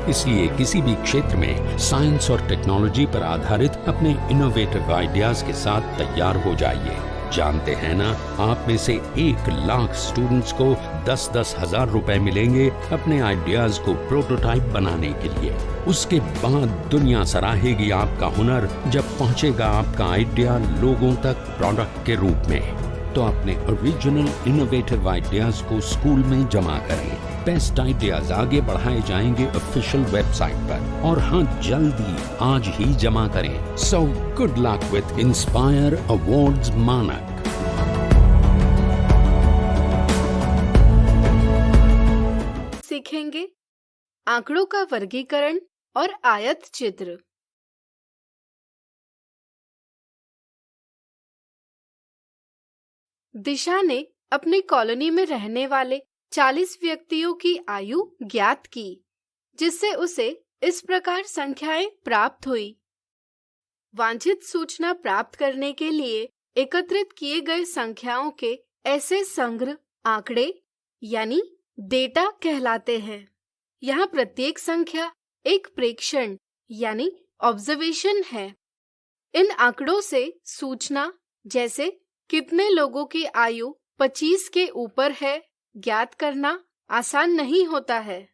इसलिए किसी भी क्षेत्र में साइंस और टेक्नोलॉजी पर आधारित अपने इनोवेटिव आइडियाज के साथ तैयार हो जाइए। जानते हैं ना, आप में से 1 लाख स्टूडेंट्स को 10-10 हजार रुपए मिलेंगे अपने आइडियाज को प्रोटोटाइप बनाने के लिए। उसके बाद दुनिया सराहेगी आपका हुनर जब पहुंचेगा आपका आइडिया लोगों तक प्रोडक्ट के रूप में। तो अपने ओरिजिनल इनोवेटिव आइडियाज को स्कूल में जमा करें। बेस्ट आइडियाज आगे बढ़ाए जाएंगे ऑफिशियल वेबसाइट पर, और हाँ, जल्दी आज ही जमा करें। So good luck with inspire awards मानक। सीखेंगे आंकड़ों का वर्गीकरण और आयत चित्र। दिशा ने अपनी कॉलोनी में रहने वाले 40 व्यक्तियों की आयु ज्ञात की, जिससे उसे इस प्रकार संख्याएं प्राप्त हुई। वांछित सूचना प्राप्त करने के लिए एकत्रित किए गए संख्याओं के ऐसे संग्रह आंकड़े यानी डेटा कहलाते हैं। यहाँ प्रत्येक संख्या एक प्रेक्षण यानी ऑब्जर्वेशन है। इन आंकड़ों से सूचना जैसे कितने लोगों की आयु 25 के ऊपर है ज्ञात करना आसान नहीं होता है।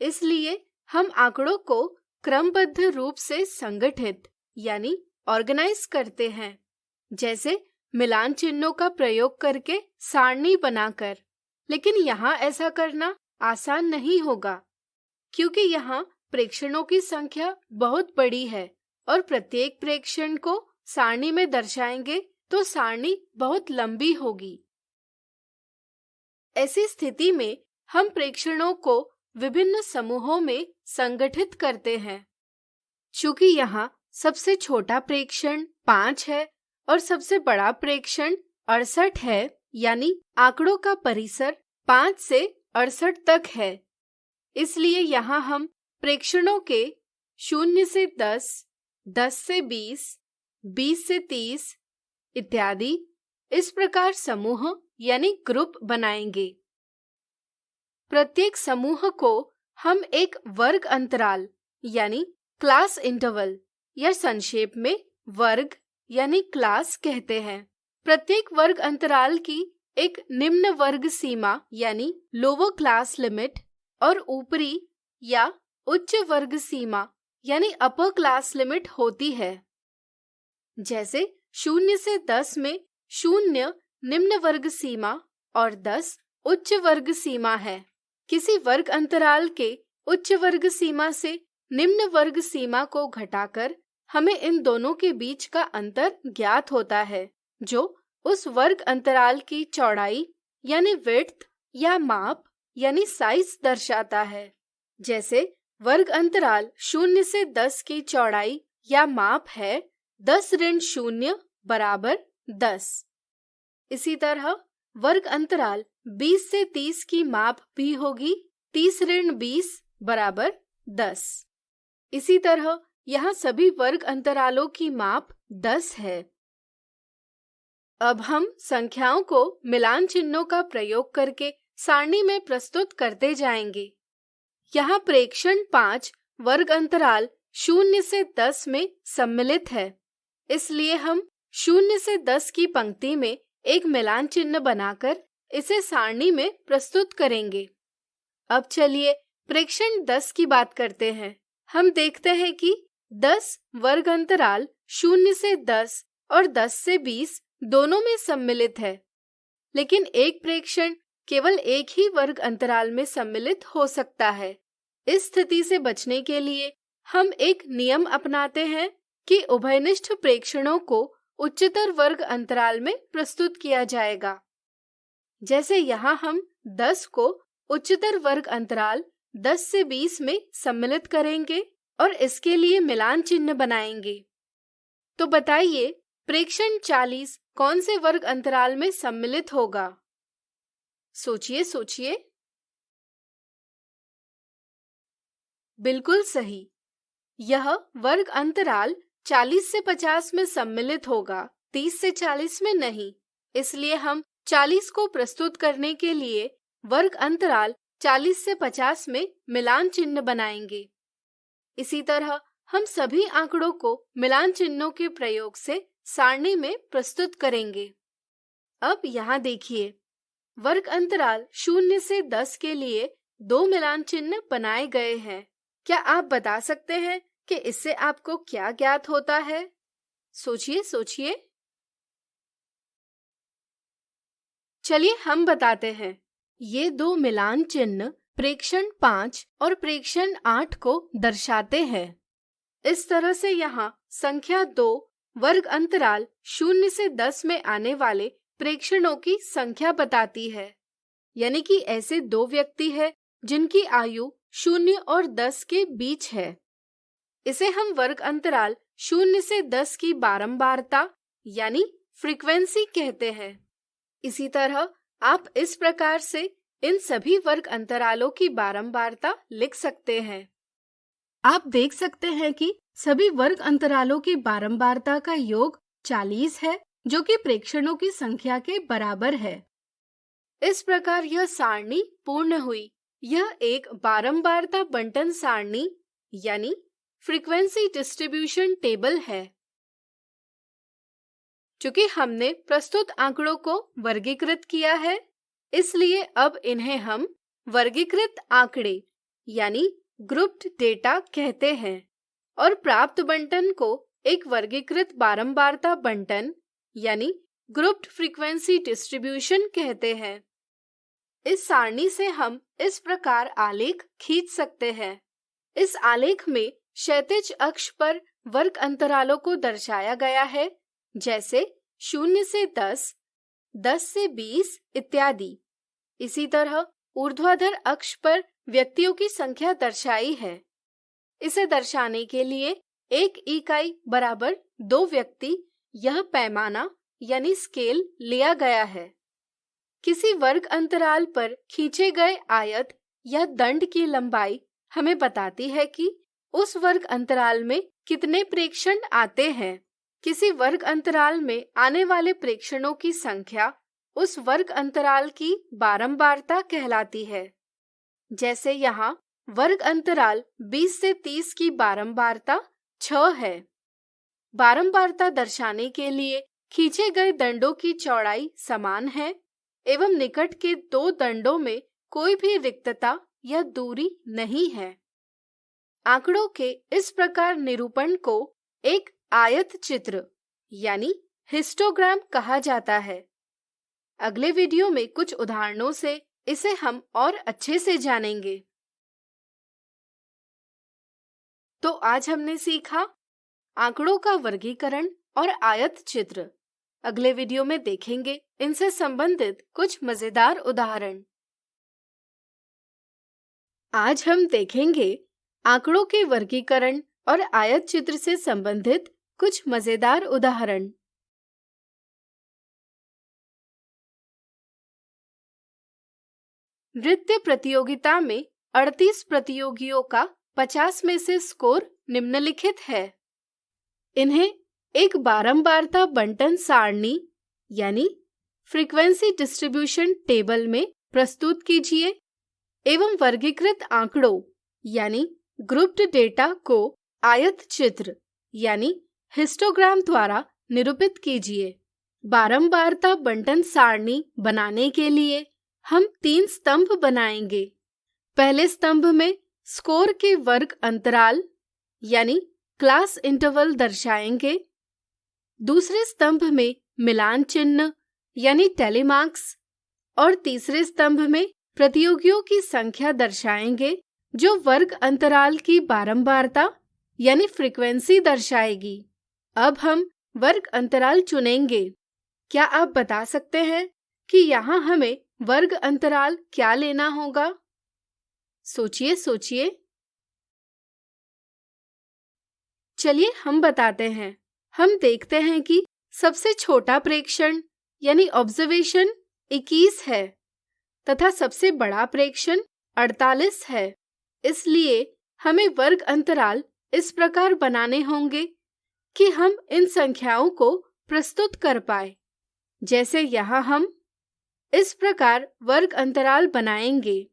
इसलिए हम आंकड़ों को क्रमबद्ध रूप से संगठित यानी ऑर्गेनाइज करते हैं, जैसे मिलान चिन्हों का प्रयोग करके सारणी बनाकर। लेकिन यहाँ ऐसा करना आसान नहीं होगा, क्योंकि यहाँ प्रेक्षणों की संख्या बहुत बड़ी है और प्रत्येक प्रेक्षण को सारणी में दर्शाएंगे तो सारणी बहुत लंबी होगी। ऐसी स्थिति में हम प्रेक्षणों को विभिन्न समूहों में संगठित करते हैं। चूंकि यहाँ सबसे छोटा प्रेक्षण 5 है और सबसे बड़ा प्रेक्षण 68 है, यानी आंकड़ों का परिसर 5 से 68 तक है। इसलिए यहाँ हम प्रेक्षणों के 0 से 10, 10 से 20, 20 से 30 इत्यादि इस प्रकार समूह यानी ग्रुप बनाएंगे। प्रत्येक समूह को हम एक वर्ग अंतराल यानी क्लास इंटरवल या संक्षेप में वर्ग यानी क्लास कहते हैं। प्रत्येक वर्ग अंतराल की एक निम्न वर्ग सीमा यानी लोअर क्लास लिमिट और ऊपरी या उच्च वर्ग सीमा यानी अपर क्लास लिमिट होती है। जैसे 0 से 10 में 0 निम्न वर्ग सीमा और 10 उच्च वर्ग सीमा है। किसी वर्ग अंतराल के उच्च वर्ग सीमा से निम्न वर्ग सीमा को घटाकर हमें इन दोनों के बीच का अंतर ज्ञात होता है, जो उस वर्ग अंतराल की चौड़ाई यानी विड्थ या माप यानी साइज दर्शाता है। जैसे वर्ग अंतराल 0 से 10 की चौड़ाई या माप है 10 ऋण 0 बराबर 10। इसी तरह वर्ग अंतराल 20 से 30 की माप भी होगी 30 ऋण 20 बराबर 10। इसी तरह यहाँ सभी वर्ग अंतरालों की माप 10 है। अब हम संख्याओं को मिलान चिन्हों का प्रयोग करके सारणी में प्रस्तुत करते जाएंगे। यहाँ प्रेक्षण 5 वर्ग अंतराल 0 से 10 में सम्मिलित है, इसलिए हम 0 से 10 की पंक्ति में एक मिलान चिन्ह बनाकर इसे सारणी में प्रस्तुत करेंगे। अब चलिए प्रेक्षण 10 की बात करते हैं। हम देखते हैं कि 10 वर्ग अंतराल 0 से 10 और 10 से 20 दोनों में सम्मिलित है, लेकिन एक प्रेक्षण केवल एक ही वर्ग अंतराल में सम्मिलित हो सकता है। इस स्थिति से बचने के लिए हम एक नियम अपनाते हैं कि उभयनिष्ठ प्रेक्षणों को उच्चतर वर्ग अंतराल में प्रस्तुत किया जाएगा। जैसे यहाँ हम 10 को उच्चतर वर्ग अंतराल 10 से 20 में सम्मिलित करेंगे और इसके लिए मिलान चिन्ह बनाएंगे। तो बताइए प्रेक्षण 40 कौन से वर्ग अंतराल में सम्मिलित होगा? सोचिए सोचिए। बिल्कुल सही, यह वर्ग अंतराल 40 से 50 में सम्मिलित होगा, 30 से 40 में नहीं। इसलिए हम 40 को प्रस्तुत करने के लिए वर्ग अंतराल 40 से 50 में मिलान चिन्ह बनाएंगे। इसी तरह हम सभी आंकड़ों को मिलान चिन्हों के प्रयोग से सारणी में प्रस्तुत करेंगे। अब यहाँ देखिए, वर्ग अंतराल 0 से 10 के लिए 2 मिलान चिन्ह बनाए गए हैं। क्या आप बता सकते हैं कि इससे आपको क्या ज्ञात होता है? सोचिए सोचिए। चलिए हम बताते हैं। ये 2 मिलान चिन्ह प्रेक्षण 5 और प्रेक्षण 8 को दर्शाते हैं। इस तरह से यहाँ संख्या 2 वर्ग अंतराल 0 से 10 में आने वाले प्रेक्षणों की संख्या बताती है, यानी कि ऐसे 2 व्यक्ति हैं जिनकी आयु 0 और 10 के बीच है। इसे हम वर्ग अंतराल 0 से 10 की बारंबारता यानी फ्रीक्वेंसी कहते हैं। इसी तरह आप इस प्रकार से इन सभी वर्ग अंतरालों की बारंबारता लिख सकते हैं। आप देख सकते हैं कि सभी वर्ग अंतरालों की बारंबारता का योग 40 है, जो कि प्रेक्षणों की संख्या के बराबर है। इस प्रकार यह सारणी पूर्ण हुई। यह एक बारंबारता बंटन सारणी यानी फ्रीक्वेंसी डिस्ट्रीब्यूशन टेबल है। चूंकि हमने प्रस्तुत आंकड़ों को वर्गीकृत किया है, इसलिए अब इन्हें हम वर्गीकृत आंकड़े यानी ग्रुप्ड डेटा कहते हैं और प्राप्त बंटन को एक वर्गीकृत बारंबारता बंटन यानी ग्रुप्ड फ्रीक्वेंसी डिस्ट्रीब्यूशन कहते हैं। इस सारणी से हम इस प्रकार आलेख खींच सकते हैं। इस आलेख में क्षैतिज अक्ष पर वर्ग अंतरालों को दर्शाया गया है, जैसे 0 से 10, 10 से 20 इत्यादि। इसी तरह ऊर्ध्वाधर अक्ष पर व्यक्तियों की संख्या दर्शाई है। इसे दर्शाने के लिए 1 इकाई बराबर 2 व्यक्ति यह पैमाना यानी स्केल लिया गया है। किसी वर्ग अंतराल पर खींचे गए आयत या दंड की लंबाई हमें बताती है कि उस वर्ग अंतराल में कितने प्रेक्षण आते हैं। किसी वर्ग अंतराल में आने वाले प्रेक्षणों की संख्या उस वर्ग अंतराल की बारंबारता कहलाती है। जैसे यहाँ वर्ग अंतराल 20 से 30 की बारंबारता 6 है। बारंबारता दर्शाने के लिए खींचे गए दंडों की चौड़ाई समान है एवं निकट के 2 दंडों में कोई भी रिक्तता या दूरी नहीं है। आंकड़ों के इस प्रकार निरूपण को एक आयत चित्र यानी हिस्टोग्राम कहा जाता है। अगले वीडियो में कुछ उदाहरणों से इसे हम और अच्छे से जानेंगे। तो आज हमने सीखा आंकड़ों का वर्गीकरण और आयत चित्र। अगले वीडियो में देखेंगे इनसे संबंधित कुछ मजेदार उदाहरण। आज हम देखेंगे आंकड़ों के वर्गीकरण और आयत चित्र से संबंधित कुछ मजेदार उदाहरण। नृत्य प्रतियोगिता में 38 प्रतियोगियों का 50 में से स्कोर निम्नलिखित है। इन्हें एक बारंबारता बंटन सारणी यानी फ्रीक्वेंसी डिस्ट्रीब्यूशन टेबल में प्रस्तुत कीजिए एवं वर्गीकृत आंकड़ों यानी ग्रुप्ड डेटा को आयत चित्र यानी हिस्टोग्राम द्वारा निरूपित कीजिए। बारंबारता बंटन सारणी बनाने के लिए हम 3 स्तंभ बनाएंगे। पहले स्तंभ में स्कोर के वर्ग अंतराल यानी क्लास इंटरवल दर्शाएंगे। दूसरे स्तंभ में मिलान चिन्ह यानी टैली मार्क्स और तीसरे स्तंभ में प्रतियोगियों की संख्या दर्शाएंगे जो वर्ग अंतराल की बारंबारता यानी फ्रीक्वेंसी दर्शाएगी। अब हम वर्ग अंतराल चुनेंगे। क्या आप बता सकते हैं कि यहाँ हमें वर्ग अंतराल क्या लेना होगा? सोचिए सोचिए। चलिए हम बताते हैं। हम देखते हैं कि सबसे छोटा प्रेक्षण यानी ऑब्जर्वेशन 21 है तथा सबसे बड़ा प्रेक्षण 48 है। इसलिए हमें वर्ग अंतराल इस प्रकार बनाने होंगे कि हम इन संख्याओं को प्रस्तुत कर पाए। जैसे यहाँ हम इस प्रकार वर्ग अंतराल बनाएंगे।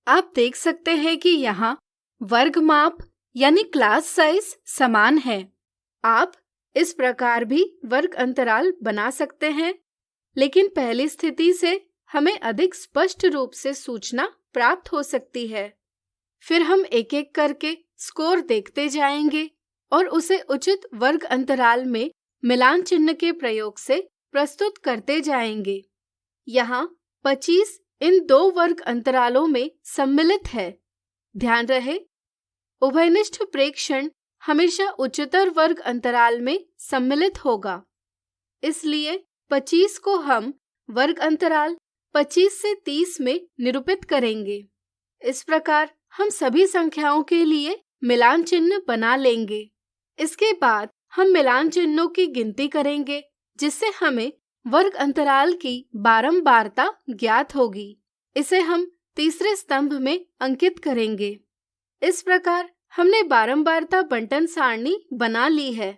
आप देख सकते हैं कि यहाँ वर्ग माप यानी क्लास साइज समान है। आप इस प्रकार भी वर्ग अंतराल बना सकते हैं, लेकिन पहली स्थिति से हमें अधिक स्पष्ट रूप से सूचना प्राप्त हो सकती है। फिर हम एक एक करके स्कोर देखते जाएंगे और उसे उचित वर्ग अंतराल में मिलान चिन्ह के प्रयोग से प्रस्तुत करते जाएंगे। यहाँ 25 इन 2 वर्ग अंतरालों में सम्मिलित है। ध्यान रहे, उभयनिष्ठ प्रेक्षण हमेशा उच्चतर वर्ग अंतराल में सम्मिलित होगा। इसलिए 25 को हम वर्ग अंतराल 25 से 30 में निरूपित करेंगे। इस प्रकार हम सभी संख्याओं के लिए मिलान चिन्ह बना लेंगे। इसके बाद हम मिलान चिन्हों की गिनती करेंगे, जिससे हमें वर्ग अंतराल की बारंबारता ज्ञात होगी। इसे हम तीसरे स्तंभ में अंकित करेंगे। इस प्रकार हमने बारंबारता बंटन सारणी बना ली है।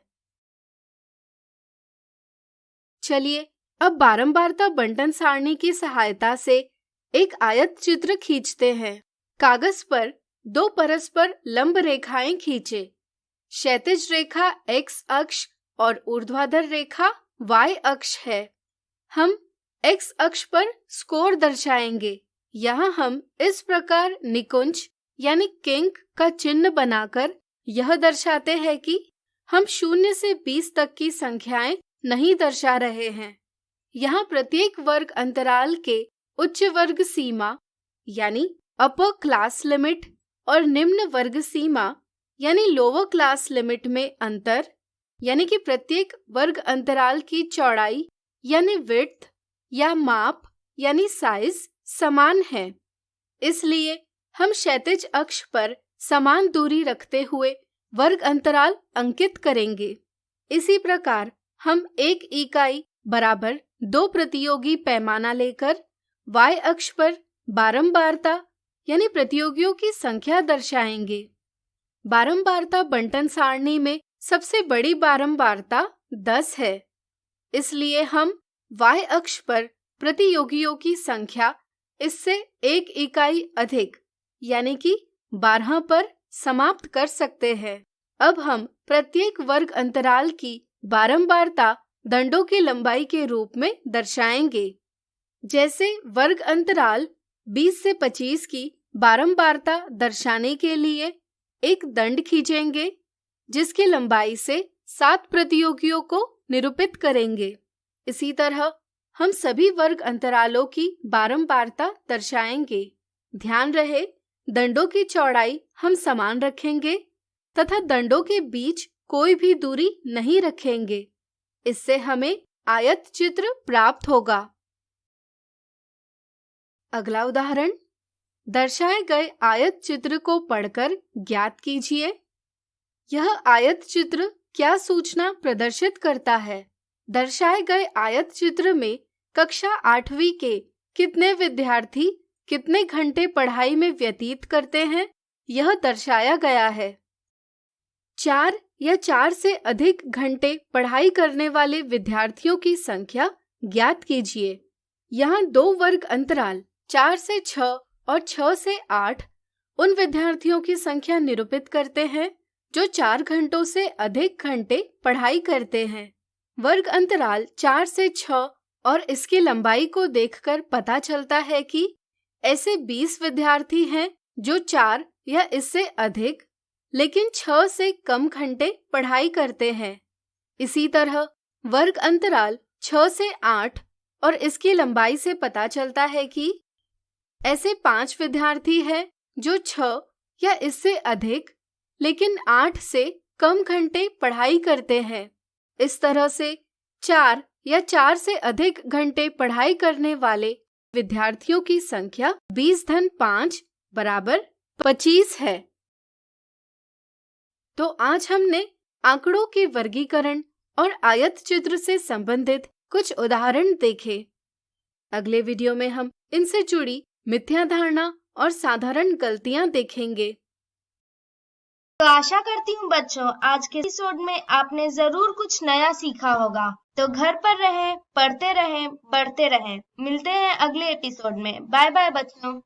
चलिए अब बारंबारता बंटन सारणी की सहायता से एक आयत चित्र खींचते हैं। कागज पर 2 परस्पर लंब रेखाएं खींचे। क्षैतिज रेखा x अक्ष और ऊर्ध्वाधर रेखा y अक्ष है। हम x अक्ष पर स्कोर दर्शाएंगे। यहाँ हम इस प्रकार निकुंज यानी किंक का चिन्ह बनाकर यह दर्शाते हैं कि हम 0 से 20 तक की संख्याएं नहीं दर्शा रहे हैं। यहाँ प्रत्येक वर्ग अंतराल के उच्च वर्ग सीमा यानी अपर क्लास लिमिट और निम्न वर्ग सीमा यानी लोअर क्लास लिमिट में अंतर यानी कि प्रत्येक वर्ग अंतराल की चौड़ाई यानी विड्थ या माप यानी साइज समान है। इसलिए हम क्षैतिज अक्ष पर समान दूरी रखते हुए वर्ग अंतराल अंकित करेंगे। इसी प्रकार हम 1 इकाई बराबर 2 प्रतियोगी पैमाना लेकर y अक्ष पर बारंबारता यानी प्रतियोगियों की संख्या दर्शाएंगे। बारंबारता बंटन सारणी में सबसे बड़ी बारंबारता 10 है। इसलिए हम y अक्ष पर प्रतियोगियों की संख्या इससे 1 इकाई अधिक यानी कि 12 पर समाप्त कर सकते हैं। अब हम प्रत्येक वर्ग अंतराल की बारंबारता दंडों की लंबाई के रूप में दर्शाएंगे। जैसे वर्ग अंतराल 20 से 25 की बारंबारता दर्शाने के लिए एक दंड खींचेंगे, जिसकी लंबाई से 7 प्रतियोगियों को निरूपित करेंगे। इसी तरह हम सभी वर्ग अंतरालों की बारंबारता दर्शाएंगे। ध्यान रहे, दंडों की चौड़ाई हम समान रखेंगे तथा दंडों के बीच कोई भी दूरी नहीं रखेंगे। इससे हमें आयत चित्र प्राप्त होगा। अगला उदाहरण, दर्शाए गए आयत चित्र को पढ़कर ज्ञात कीजिए। यह आयत चित्र क्या सूचना प्रदर्शित करता है? दर्शाए गए आयत चित्र में कक्षा 8वीं के कितने विद्यार्थी कितने घंटे पढ़ाई में व्यतीत करते हैं, यह दर्शाया गया है। 4 या 4 से अधिक घंटे पढ़ाई करने वाले विद्यार्थियों की संख्या ज्ञात कीजिए। यहाँ 2 वर्ग अंतराल 4 से 6 और 6 से 8 उन विद्यार्थियों की संख्या निरूपित करते हैं जो 4 घंटों से अधिक घंटे पढ़ाई करते हैं। वर्ग अंतराल 4 से 6 और इसकी लंबाई को देखकर पता चलता है कि ऐसे 20 विद्यार्थी हैं जो 4 या इससे अधिक लेकिन 6 से कम घंटे पढ़ाई करते हैं। इसी तरह वर्ग अंतराल 6 से 8 और इसकी लंबाई से पता चलता है कि ऐसे 5 विद्यार्थी हैं जो 6 या इससे अधिक लेकिन 8 से कम घंटे पढ़ाई करते हैं। इस तरह से 4 या 4 से अधिक घंटे पढ़ाई करने वाले विद्यार्थियों की संख्या 20-5 बराबर 25 है। तो आज हमने आंकड़ों के वर्गीकरण और आयत चित्र से संबंधित कुछ उदाहरण देखे। अगले वीडियो में हम इनसे जुड़ी मिथ्या धारणा और साधारण गलतियां देखेंगे। तो आशा करती हूँ बच्चों आज के एपिसोड में आपने जरूर कुछ नया सीखा होगा। तो घर पर रहें, पढ़ते रहें, बढ़ते रहें। मिलते हैं अगले एपिसोड में। बाय बाय बच्चों।